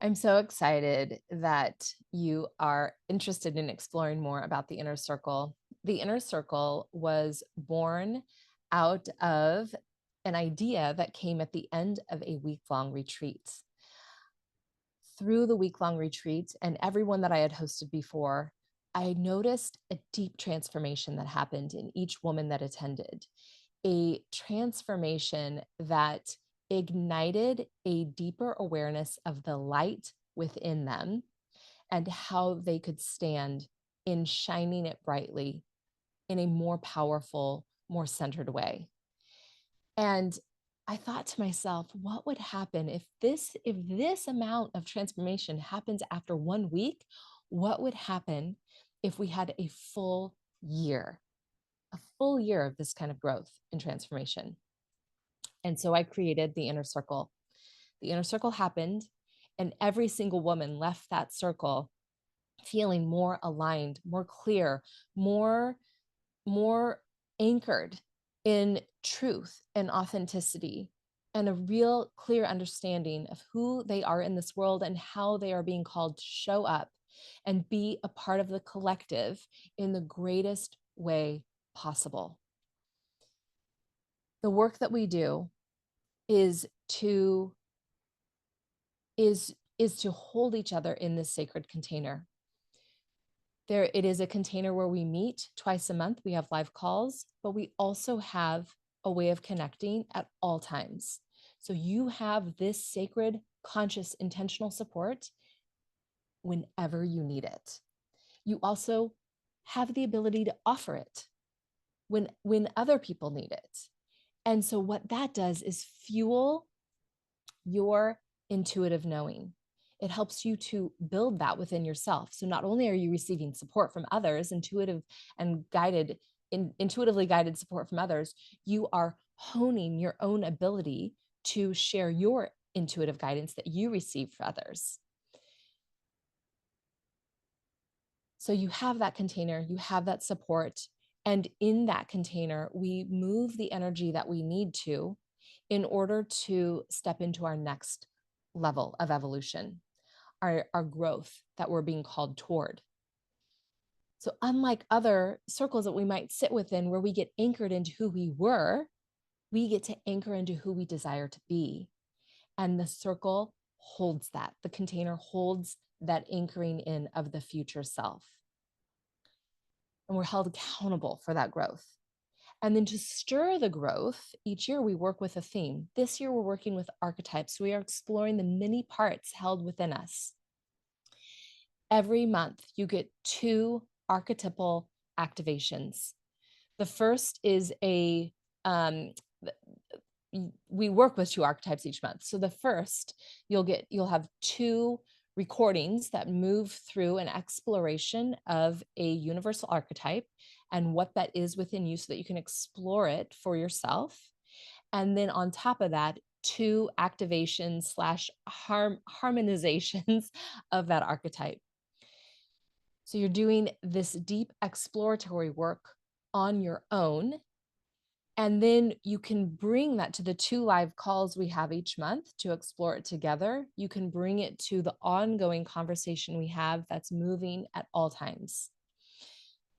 I'm so excited that you are interested in exploring more about the inner circle. The inner circle was born out of an idea that came at the end of a week long retreat. Through the week long retreat and everyone that I had hosted before, I noticed a deep transformation that happened in each woman that attended, a transformation that ignited a deeper awareness of the light within them and how they could stand in shining it brightly in a more powerful, more centered way. And I thought to myself, what would happen if this amount of transformation happens after 1 week? What would happen if we had year, a full year of this kind of growth and transformation? And so I created the inner circle. The inner circle happened, and every single woman left that circle feeling more aligned, more clear, more more anchored in truth and authenticity and a real clear understanding of who they are in this world and how they are being called to show up and be a part of the collective in the greatest way possible. The work that we do is to is to hold each other in this sacred container. There, it is a container where we meet twice a month. We have live calls, but we also have a way of connecting at all times. So you have this sacred, conscious, intentional support whenever you need it. You also have the ability to offer it when other people need it. And so what that does is fuel your intuitive knowing. It helps you to build that within yourself. So not only are you receiving support from others, intuitively guided support from others, you are honing your own ability to share your intuitive guidance that you receive for others. So you have that container, you have that support, and in that container, we move the energy that we need to in order to step into our next level of evolution, our growth that we're being called toward. So, unlike other circles that we might sit within where we get anchored into who we were, we get to anchor into who we desire to be. And the circle holds that. The container holds that anchoring in of the future self. And we're held accountable for that growth. And then to stir the growth, each year we work with a theme. This year we're working with archetypes. We are exploring the many parts held within us. Every month you get 2 archetypal activations. The first is we work with 2 archetypes each month. So the first, you'll have 2 recordings that move through an exploration of a universal archetype and what that is within you so that you can explore it for yourself. And then on top of that, 2 activations slash harmonizations of that archetype. So you're doing this deep exploratory work on your own. And then you can bring that to the 2 live calls we have each month to explore it together. You can bring it to the ongoing conversation we have that's moving at all times.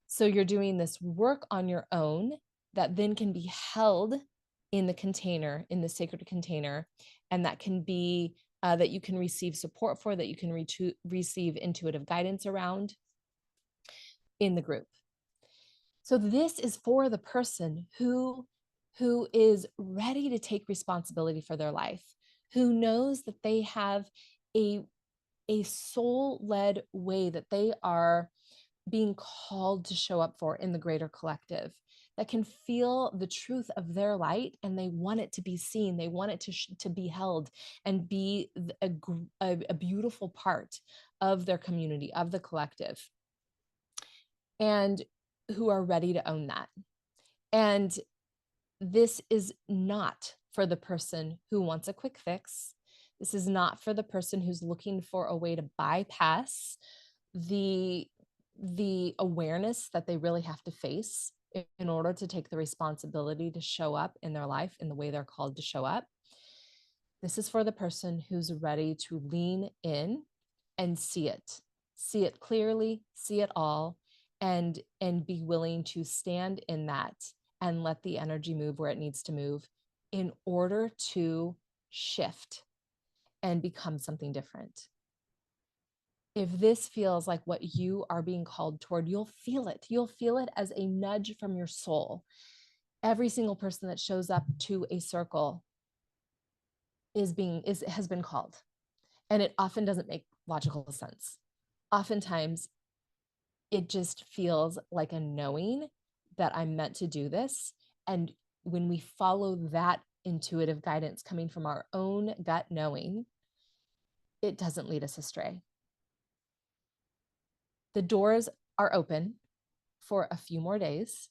So you're doing this work on your own that then can be held in the container, in the sacred container, and that can be that you can receive support for, that you can receive intuitive guidance around in the group. So this is for the person who is ready to take responsibility for their life, who knows that they have a soul-led way that they are being called to show up for in the greater collective, that can feel the truth of their light and they want it to be seen, they want it to be held and be a beautiful part of their community, of the collective, and who are ready to own that. And this is not for the person who wants a quick fix. This is not for the person who's looking for a way to bypass the awareness that they really have to face in order to take the responsibility to show up in their life in the way they're called to show up. This is for the person who's ready to lean in and see it clearly, see it all, and be willing to stand in that and let the energy move where it needs to move in order to shift and become something different. If this feels like what you are being called toward, you'll feel it. You'll feel it as a nudge from your soul. Every single person that shows up to a circle has been called. And it often doesn't make logical sense. Oftentimes, it just feels like a knowing that I'm meant to do this. And when we follow that intuitive guidance coming from our own gut knowing, it doesn't lead us astray. The doors are open for a few more days.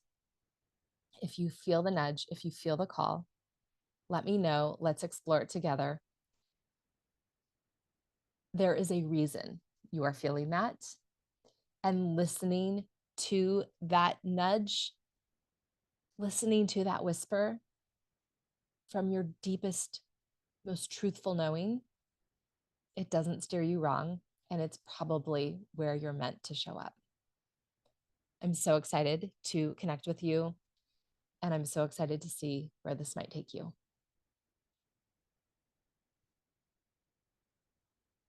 If you feel the nudge, if you feel the call, let me know. Let's explore it together. There is a reason you are feeling that. And listening to that nudge, listening to that whisper from your deepest, most truthful knowing, it doesn't steer you wrong. And it's probably where you're meant to show up. I'm so excited to connect with you. And I'm so excited to see where this might take you.